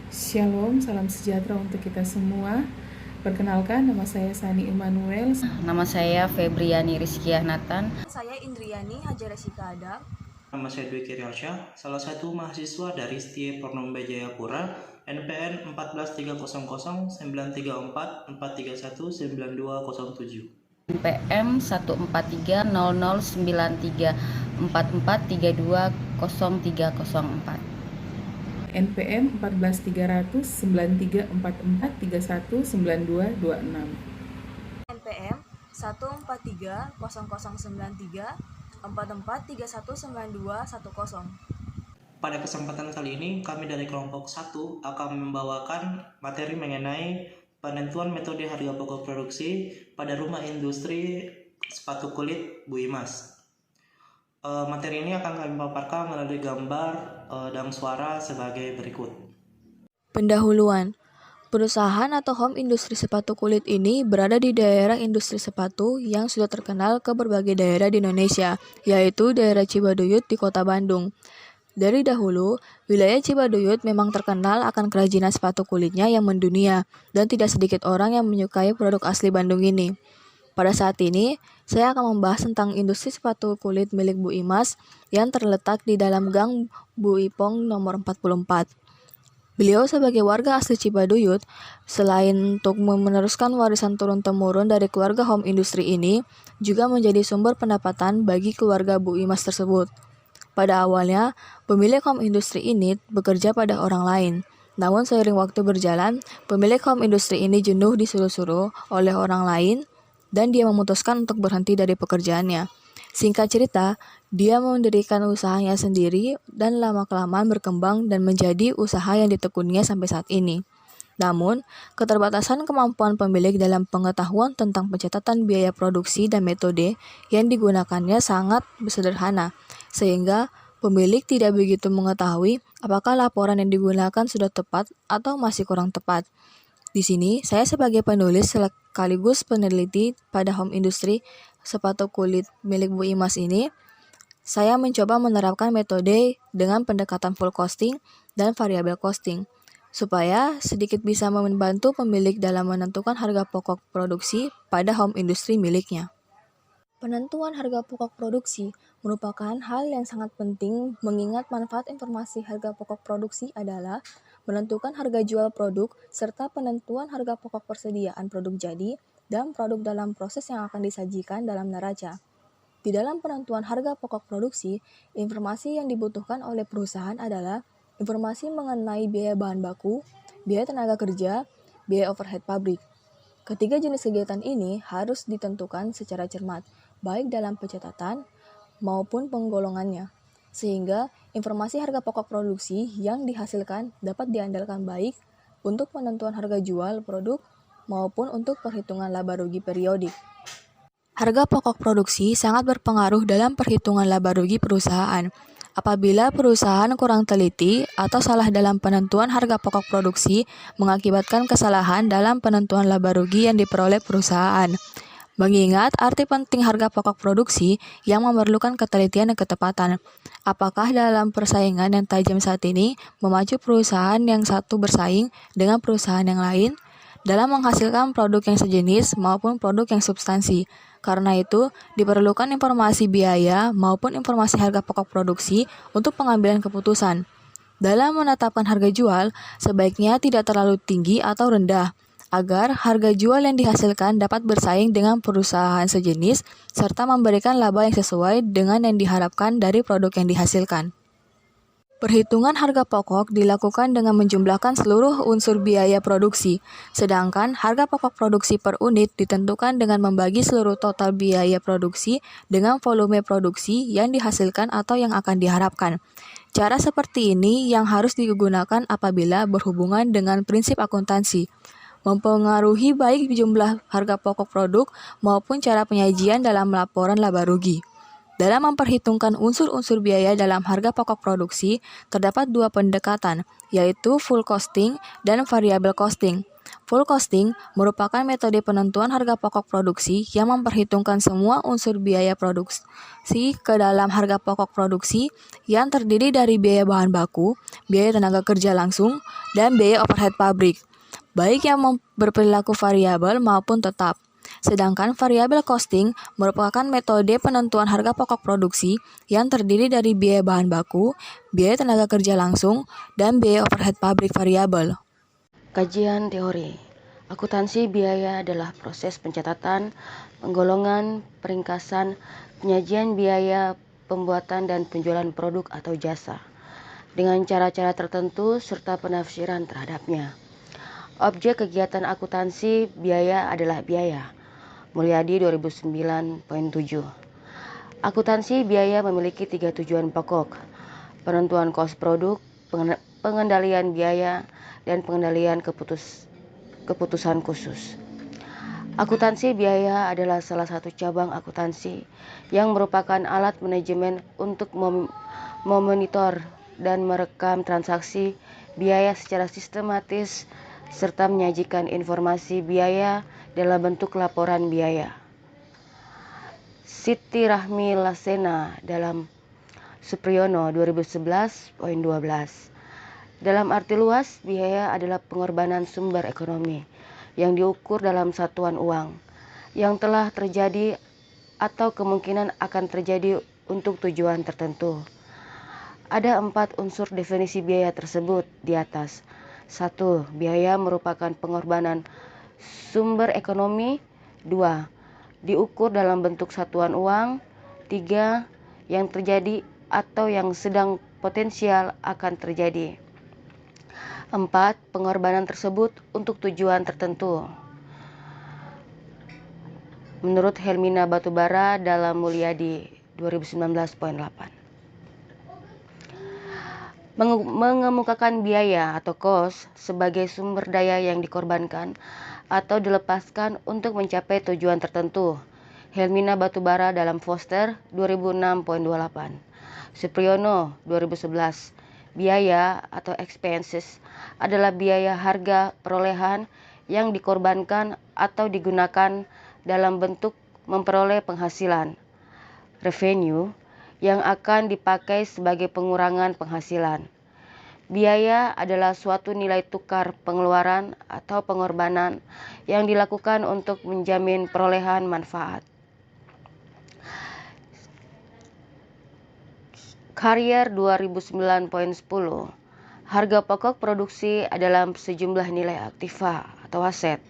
Shalom, salam sejahtera untuk kita semua. Perkenalkan, nama saya Sani Immanuel. Nama saya Febriani Rizkiah Nathan. Saya Indriani Hajaresika Adam. Nama saya Dwi Kiryalsyah, salah satu mahasiswa dari STIE Purnomba Jayapura, NPN 143019314319207. NPM 143009344320304. NPM 143009344319226. NPM 143009344319210. Pada kesempatan kali ini, kami dari kelompok 1 akan membawakan materi mengenai penentuan metode harga pokok produksi pada rumah industri sepatu kulit Bu Imas. Materi ini akan kami paparkan melalui gambar dan suara sebagai berikut. Pendahuluan. Perusahaan atau home industri sepatu kulit ini berada di daerah industri sepatu yang sudah terkenal ke berbagai daerah di Indonesia, yaitu daerah Cibaduyut di Kota Bandung. Dari dahulu, wilayah Cibaduyut memang terkenal akan kerajinan sepatu kulitnya yang mendunia, dan tidak sedikit orang yang menyukai produk asli Bandung ini. Pada saat ini, saya akan membahas tentang industri sepatu kulit milik Bu Imas yang terletak di dalam Gang Bu Ipong nomor 44. Beliau sebagai warga asli Cibaduyut, selain untuk meneruskan warisan turun-temurun dari keluarga home industri ini, juga menjadi sumber pendapatan bagi keluarga Bu Imas tersebut. Pada awalnya, pemilik home industri ini bekerja pada orang lain. Namun seiring waktu berjalan, pemilik home industri ini jenuh disuruh-suruh oleh orang lain dan dia memutuskan untuk berhenti dari pekerjaannya. Singkat cerita, dia mendirikan usahanya sendiri dan lama-kelamaan berkembang dan menjadi usaha yang ditekuninya sampai saat ini. Namun, keterbatasan kemampuan pemilik dalam pengetahuan tentang pencatatan biaya produksi dan metode yang digunakannya sangat sederhana, sehingga pemilik tidak begitu mengetahui apakah laporan yang digunakan sudah tepat atau masih kurang tepat. Di sini, saya sebagai penulis sekaligus peneliti pada home industry sepatu kulit milik Bu Imas ini, saya mencoba menerapkan metode dengan pendekatan full costing dan variabel costing, supaya sedikit bisa membantu pemilik dalam menentukan harga pokok produksi pada home industry miliknya. Penentuan harga pokok produksi merupakan hal yang sangat penting mengingat manfaat informasi harga pokok produksi adalah menentukan harga jual produk serta penentuan harga pokok persediaan produk jadi dan produk dalam proses yang akan disajikan dalam neraca. Di dalam penentuan harga pokok produksi, informasi yang dibutuhkan oleh perusahaan adalah informasi mengenai biaya bahan baku, biaya tenaga kerja, biaya overhead pabrik. Ketiga jenis kegiatan ini harus ditentukan secara cermat, baik dalam pencatatan maupun penggolongannya, sehingga informasi harga pokok produksi yang dihasilkan dapat diandalkan baik untuk penentuan harga jual produk maupun untuk perhitungan laba rugi periodik. Harga pokok produksi sangat berpengaruh dalam perhitungan laba rugi perusahaan. Apabila perusahaan kurang teliti atau salah dalam penentuan harga pokok produksi mengakibatkan kesalahan dalam penentuan laba rugi yang diperoleh perusahaan. Mengingat arti penting harga pokok produksi yang memerlukan ketelitian dan ketepatan. Apakah dalam persaingan yang tajam saat ini memacu perusahaan yang satu bersaing dengan perusahaan yang lain dalam menghasilkan produk yang sejenis maupun produk yang substansi. Karena itu, diperlukan informasi biaya maupun informasi harga pokok produksi untuk pengambilan keputusan. Dalam menetapkan harga jual, sebaiknya tidak terlalu tinggi atau rendah, agar harga jual yang dihasilkan dapat bersaing dengan perusahaan sejenis serta memberikan laba yang sesuai dengan yang diharapkan dari produk yang dihasilkan. Perhitungan harga pokok dilakukan dengan menjumlahkan seluruh unsur biaya produksi, sedangkan harga pokok produksi per unit ditentukan dengan membagi seluruh total biaya produksi dengan volume produksi yang dihasilkan atau yang akan diharapkan. Cara seperti ini yang harus digunakan apabila berhubungan dengan prinsip akuntansi, mempengaruhi baik jumlah harga pokok produk maupun cara penyajian dalam laporan laba rugi. Dalam memperhitungkan unsur-unsur biaya dalam harga pokok produksi, terdapat dua pendekatan, yaitu full costing dan variable costing. Full costing merupakan metode penentuan harga pokok produksi yang memperhitungkan semua unsur biaya produksi ke dalam harga pokok produksi yang terdiri dari biaya bahan baku, biaya tenaga kerja langsung, dan biaya overhead pabrik, baik yang berperilaku variabel maupun tetap. Sedangkan variabel costing merupakan metode penentuan harga pokok produksi yang terdiri dari biaya bahan baku, biaya tenaga kerja langsung, dan biaya overhead pabrik variabel. Kajian teori. Akuntansi biaya adalah proses pencatatan, penggolongan, peringkasan, penyajian biaya, pembuatan dan penjualan produk atau jasa dengan cara-cara tertentu serta penafsiran terhadapnya. Objek kegiatan akuntansi biaya adalah biaya. Mulyadi 2009.7. Akuntansi biaya memiliki 3 tujuan pokok: penentuan kos produk, pengendalian biaya, dan pengendalian keputusan khusus. Akuntansi biaya adalah salah satu cabang akuntansi yang merupakan alat manajemen untuk memonitor dan merekam transaksi biaya secara sistematis serta menyajikan informasi biaya dalam bentuk laporan biaya. Siti Rahmi Lasena dalam Supriyono 2011.12. Dalam arti luas, biaya adalah pengorbanan sumber ekonomi yang diukur dalam satuan uang yang telah terjadi atau kemungkinan akan terjadi untuk tujuan tertentu. Ada 4 unsur definisi biaya tersebut di atas. 1. Biaya merupakan pengorbanan sumber ekonomi. 2. Diukur dalam bentuk satuan uang. 3. Yang terjadi atau yang sedang potensial akan terjadi. 4. Pengorbanan tersebut untuk tujuan tertentu. Menurut Helmina Batubara dalam Mulyadi 2019.8. Mengemukakan biaya atau cost sebagai sumber daya yang dikorbankan atau dilepaskan untuk mencapai tujuan tertentu. Helmina Batubara dalam Foster 2006.28. Supriyono 2011. Biaya atau expenses adalah biaya harga perolehan yang dikorbankan atau digunakan dalam bentuk memperoleh penghasilan, revenue, yang akan dipakai sebagai pengurangan penghasilan. Biaya adalah suatu nilai tukar pengeluaran atau pengorbanan yang dilakukan untuk menjamin perolehan manfaat. Carrier 2009.10. Harga pokok produksi adalah sejumlah nilai aktiva atau aset.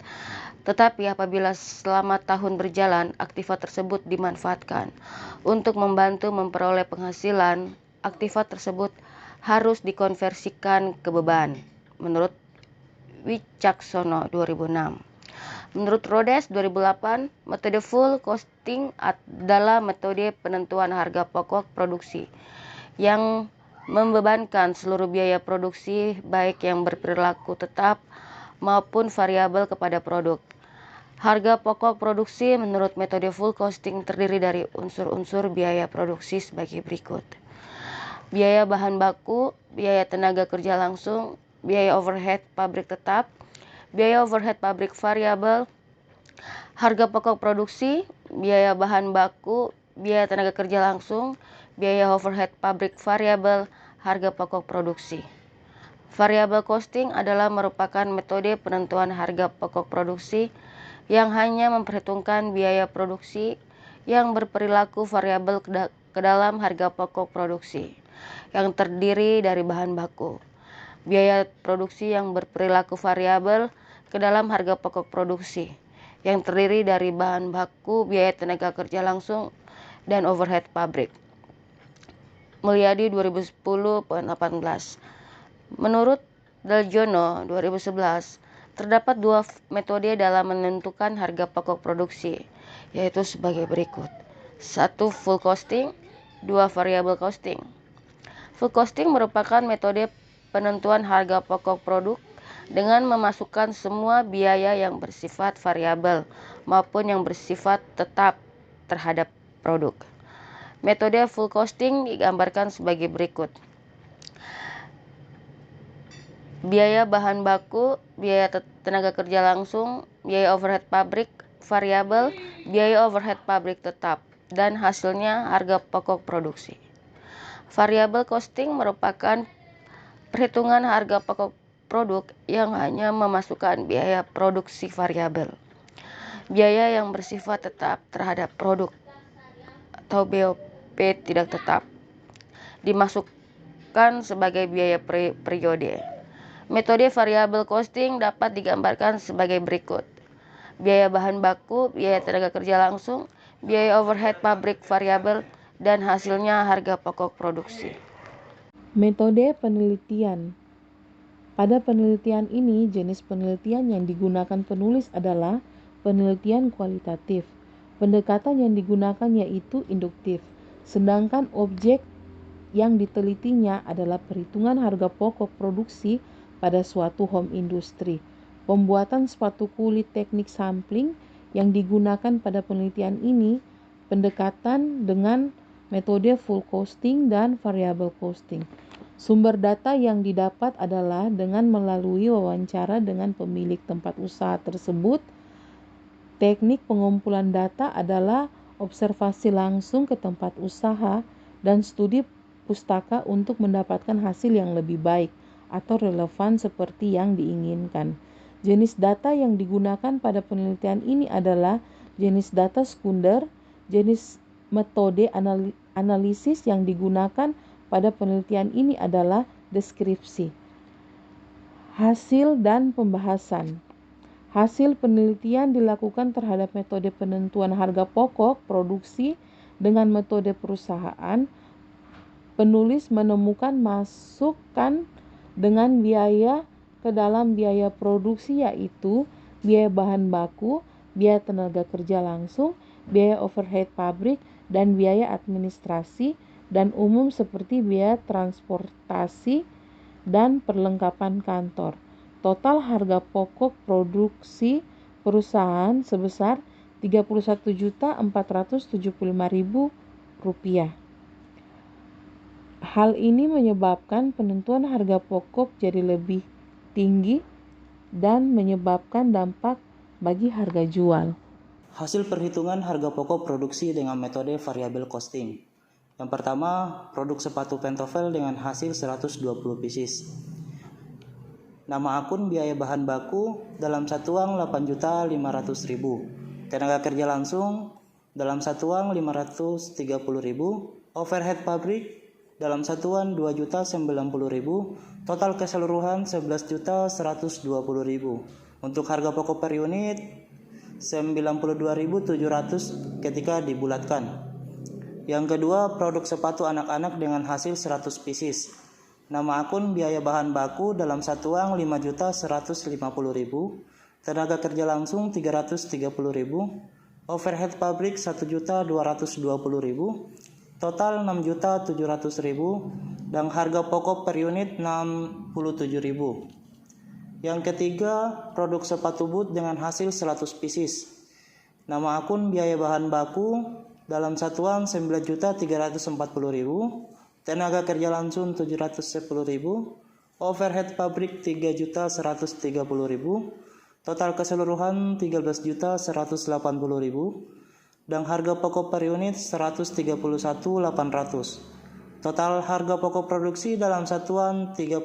Tetapi apabila selama tahun berjalan aktiva tersebut dimanfaatkan untuk membantu memperoleh penghasilan, aktiva tersebut harus dikonversikan ke beban. Menurut Wicaksono 2006. Menurut Rhodes 2008, metode full costing adalah metode penentuan harga pokok produksi yang membebankan seluruh biaya produksi baik yang berperilaku tetap maupun variabel kepada produk. Harga pokok produksi menurut metode full costing terdiri dari unsur-unsur biaya produksi sebagai berikut: biaya bahan baku, biaya tenaga kerja langsung, biaya overhead pabrik tetap, biaya overhead pabrik variabel, harga pokok produksi, biaya bahan baku, biaya tenaga kerja langsung, biaya overhead pabrik variabel, harga pokok produksi. Variable costing adalah merupakan metode penentuan harga pokok produksi yang hanya memperhitungkan biaya produksi yang berperilaku variabel ke dalam harga pokok produksi yang terdiri dari bahan baku. Biaya produksi yang berperilaku variabel ke dalam harga pokok produksi yang terdiri dari bahan baku, biaya tenaga kerja langsung, dan overhead pabrik. Mulyadi 2010.18. Menurut Daljono 2011, terdapat 2 metode dalam menentukan harga pokok produksi, yaitu sebagai berikut: 1. Full costing, 2. Variable costing. Full costing merupakan metode penentuan harga pokok produk dengan memasukkan semua biaya yang bersifat variabel maupun yang bersifat tetap terhadap produk. Metode full costing digambarkan sebagai berikut. biaya bahan baku, biaya tenaga kerja langsung, biaya overhead pabrik variabel, biaya overhead pabrik tetap, dan hasilnya harga pokok produksi. Variable costing merupakan perhitungan harga pokok produk yang hanya memasukkan biaya produksi variabel. Biaya yang bersifat tetap terhadap produk atau BOP tidak tetap dimasukkan sebagai biaya periode. Metode variable costing dapat digambarkan sebagai berikut. Biaya bahan baku, biaya tenaga kerja langsung, biaya overhead pabrik variabel, dan hasilnya harga pokok produksi. Metode penelitian. Pada penelitian ini, jenis penelitian yang digunakan penulis adalah penelitian kualitatif. Pendekatan yang digunakan yaitu induktif, sedangkan objek yang ditelitinya adalah perhitungan harga pokok produksi pada suatu home industry. Pembuatan sepatu kulit teknik sampling yang digunakan pada penelitian ini pendekatan dengan metode full costing dan variable costing. Sumber data yang didapat adalah dengan melalui wawancara dengan pemilik tempat usaha tersebut. Teknik pengumpulan data adalah observasi langsung ke tempat usaha dan studi pustaka untuk mendapatkan hasil yang lebih baik atau relevan seperti yang diinginkan. Jenis data yang digunakan pada penelitian ini adalah jenis data sekunder. Jenis metode analisis yang digunakan pada penelitian ini adalah deskripsi. Hasil dan pembahasan. Hasil penelitian dilakukan terhadap metode penentuan harga pokok produksi dengan metode perusahaan. Penulis menemukan masukan dengan biaya ke dalam biaya produksi yaitu biaya bahan baku, biaya tenaga kerja langsung, biaya overhead pabrik, dan biaya administrasi dan umum seperti biaya transportasi dan perlengkapan kantor. Total harga pokok produksi perusahaan sebesar Rp31.475.000. Hal ini menyebabkan penentuan harga pokok jadi lebih tinggi dan menyebabkan dampak bagi harga jual. Hasil perhitungan harga pokok produksi dengan metode variable costing. Yang pertama, produk sepatu pentofel dengan hasil 120 pieces. Nama akun biaya bahan baku dalam satuan 8.500.000. Tenaga kerja langsung dalam satuan 530.000. Overhead pabrik dalam satuan 2.090.000, total keseluruhan 11.120.000. Untuk harga pokok per unit 92.700 ketika dibulatkan. Yang kedua, produk sepatu anak-anak dengan hasil 100 pieces. Nama akun biaya bahan baku dalam satuan 5.150.000, tenaga kerja langsung 330.000, overhead pabrik 1.220.000. Total 6.700.000 dan harga pokok per unit 67.000. Yang ketiga, produk sepatu boot dengan hasil 100 pieces. Nama akun biaya bahan baku dalam satuan 9.340.000, tenaga kerja langsung 710.000, overhead pabrik 3.130.000, total keseluruhan 13.180.000. Dan harga pokok per unit 131.800. Total harga pokok produksi dalam satuan 31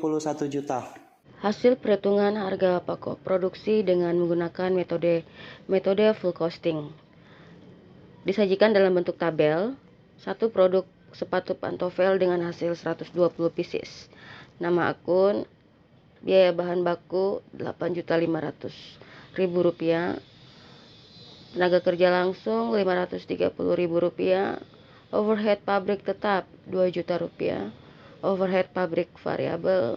juta. Hasil perhitungan harga pokok produksi dengan menggunakan metode full costing. Disajikan dalam bentuk tabel. Satu produk sepatu pantofel dengan hasil 120 pieces. Nama akun, biaya bahan baku Rp8.500.000. Tenaga kerja langsung Rp530.000, overhead pabrik tetap Rp2 juta, overhead pabrik variabel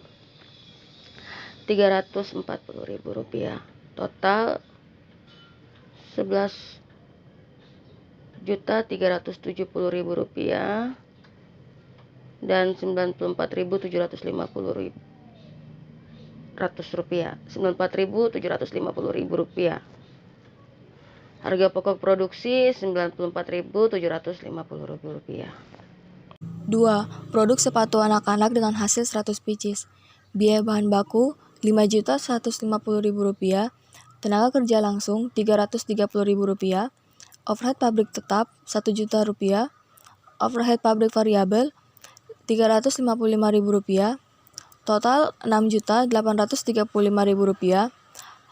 Rp340.000, total Rp11.370.000 dan Rp94.750.000. Harga pokok produksi Rp94.750.000. 2. Produk sepatu anak-anak dengan hasil 100 pieces. Biaya bahan baku Rp5.150.000, tenaga kerja langsung Rp330.000, overhead pabrik tetap Rp1.000.000, overhead pabrik variabel Rp355.000, total Rp6.835.000,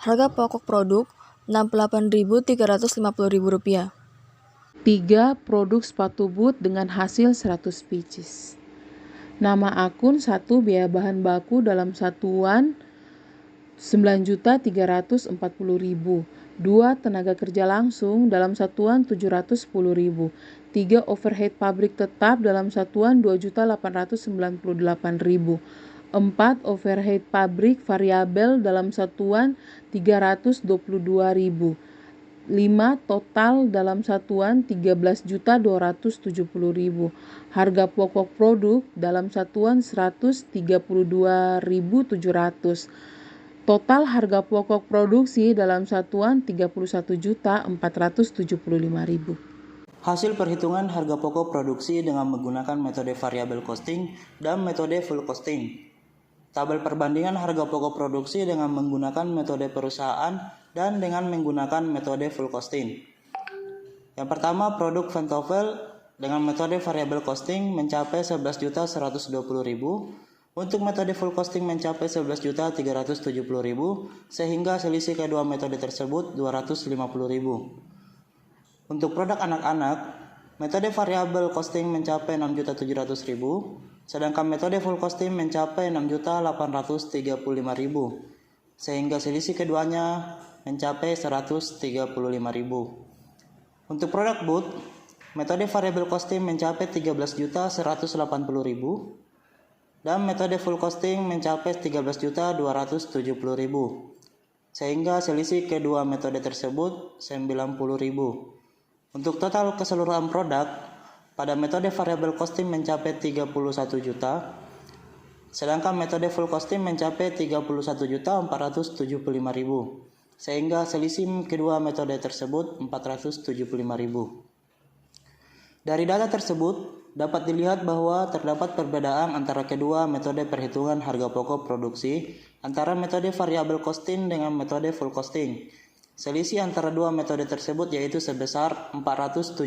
harga pokok produk Rp68.350.000. 3. Produk sepatu boot dengan hasil 100 pieces. Nama akun 1. Biaya bahan baku dalam satuan 9.340.000. 2. Tenaga kerja langsung dalam satuan 710.000. 3. Overhead pabrik tetap dalam satuan 2.898.000. 4. Overhead pabrik variabel dalam satuan 322.000. 5. Total dalam satuan 13.270.000. Harga pokok produk dalam satuan 132.700. Total harga pokok produksi dalam satuan 31.475.000. Hasil perhitungan harga pokok produksi dengan menggunakan metode variable costing dan metode full costing. Tabel perbandingan harga pokok produksi dengan menggunakan metode perusahaan dan dengan menggunakan metode full costing. Yang pertama, produk Ventovel dengan metode variable costing mencapai 11.120.000. Untuk metode full costing mencapai 11.370.000, sehingga selisih kedua metode tersebut 250.000. Untuk produk anak-anak, metode variable costing mencapai 6.700.000. Sedangkan metode full costing mencapai 6.835.000, sehingga selisih keduanya mencapai 135.000. Untuk produk boot, metode variable costing mencapai 13.180.000 dan metode full costing mencapai 13.270.000, sehingga selisih kedua metode tersebut 90.000. Untuk total keseluruhan produk, pada metode variable costing mencapai 31 juta, sedangkan metode full costing mencapai 31.475.000, sehingga selisih kedua metode tersebut 475.000. Dari data tersebut, dapat dilihat bahwa terdapat perbedaan antara kedua metode perhitungan harga pokok produksi antara metode variable costing dengan metode full costing. Selisih antara dua metode tersebut yaitu sebesar 475.000.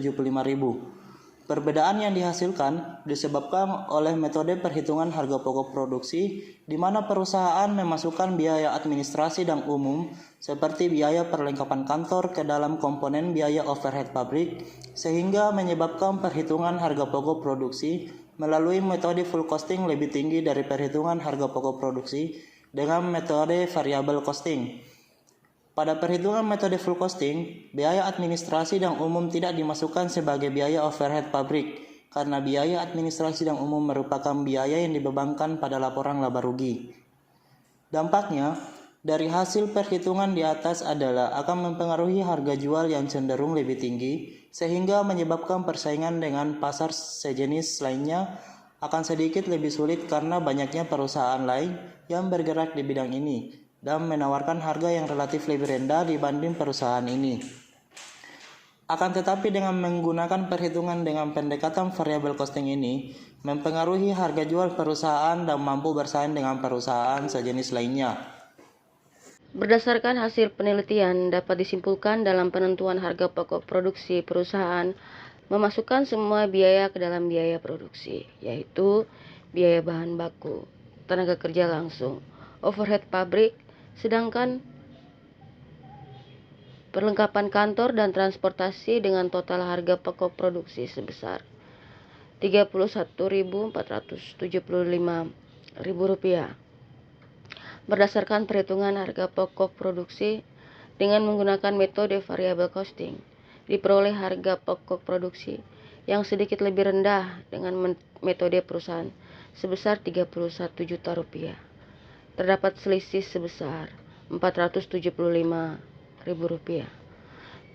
Perbedaan yang dihasilkan disebabkan oleh metode perhitungan harga pokok produksi di mana perusahaan memasukkan biaya administrasi dan umum seperti biaya perlengkapan kantor ke dalam komponen biaya overhead pabrik, sehingga menyebabkan perhitungan harga pokok produksi melalui metode full costing lebih tinggi dari perhitungan harga pokok produksi dengan metode variable costing. Pada perhitungan metode full costing, biaya administrasi dan umum tidak dimasukkan sebagai biaya overhead pabrik karena biaya administrasi dan umum merupakan biaya yang dibebankan pada laporan laba rugi. Dampaknya, dari hasil perhitungan di atas adalah akan mempengaruhi harga jual yang cenderung lebih tinggi sehingga menyebabkan persaingan dengan pasar sejenis lainnya akan sedikit lebih sulit karena banyaknya perusahaan lain yang bergerak di bidang ini dan menawarkan harga yang relatif lebih rendah dibanding perusahaan ini. Akan tetapi dengan menggunakan perhitungan dengan pendekatan variable costing ini, mempengaruhi harga jual perusahaan dan mampu bersaing dengan perusahaan sejenis lainnya. Berdasarkan hasil penelitian, dapat disimpulkan dalam penentuan harga pokok produksi perusahaan memasukkan semua biaya ke dalam biaya produksi, yaitu biaya bahan baku, tenaga kerja langsung, overhead pabrik, sedangkan perlengkapan kantor dan transportasi dengan total harga pokok produksi sebesar Rp31.475.000. Berdasarkan perhitungan harga pokok produksi dengan menggunakan metode variable costing, diperoleh harga pokok produksi yang sedikit lebih rendah dengan metode perusahaan sebesar Rp31 juta. Terdapat selisih sebesar Rp475.000.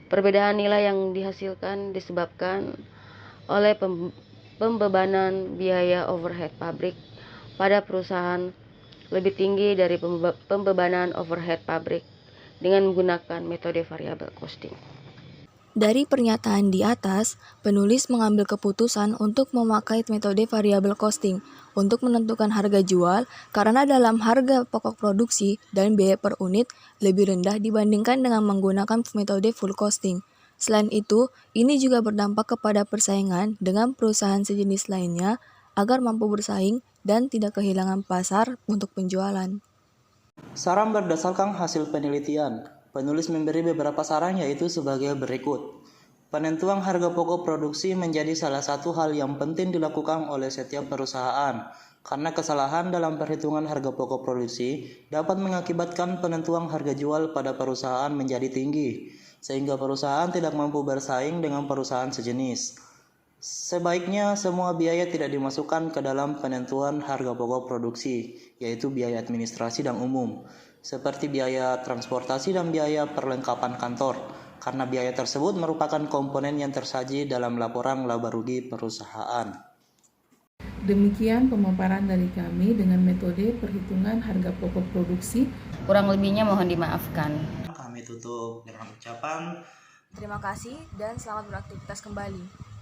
Perbedaan nilai yang dihasilkan disebabkan oleh pembebanan biaya overhead pabrik pada perusahaan lebih tinggi dari pembebanan overhead pabrik dengan menggunakan metode variable costing. Dari pernyataan di atas, penulis mengambil keputusan untuk memakai metode variable costing untuk menentukan harga jual karena dalam harga pokok produksi dan biaya per unit lebih rendah dibandingkan dengan menggunakan metode full costing. Selain itu, ini juga berdampak kepada persaingan dengan perusahaan sejenis lainnya agar mampu bersaing dan tidak kehilangan pasar untuk penjualan. Saran berdasarkan hasil penelitian. Penulis memberi beberapa saran yaitu sebagai berikut. Penentuan harga pokok produksi menjadi salah satu hal yang penting dilakukan oleh setiap perusahaan, karena kesalahan dalam perhitungan harga pokok produksi dapat mengakibatkan penentuan harga jual pada perusahaan menjadi tinggi, sehingga perusahaan tidak mampu bersaing dengan perusahaan sejenis. Sebaiknya semua biaya tidak dimasukkan ke dalam penentuan harga pokok produksi, yaitu biaya administrasi dan umum, seperti biaya transportasi dan biaya perlengkapan kantor, karena biaya tersebut merupakan komponen yang tersaji dalam laporan laba rugi perusahaan. Demikian pemaparan dari kami dengan metode perhitungan harga pokok produksi. Kurang lebihnya mohon dimaafkan. Kami tutup dengan ucapan Terima kasih dan selamat beraktivitas kembali.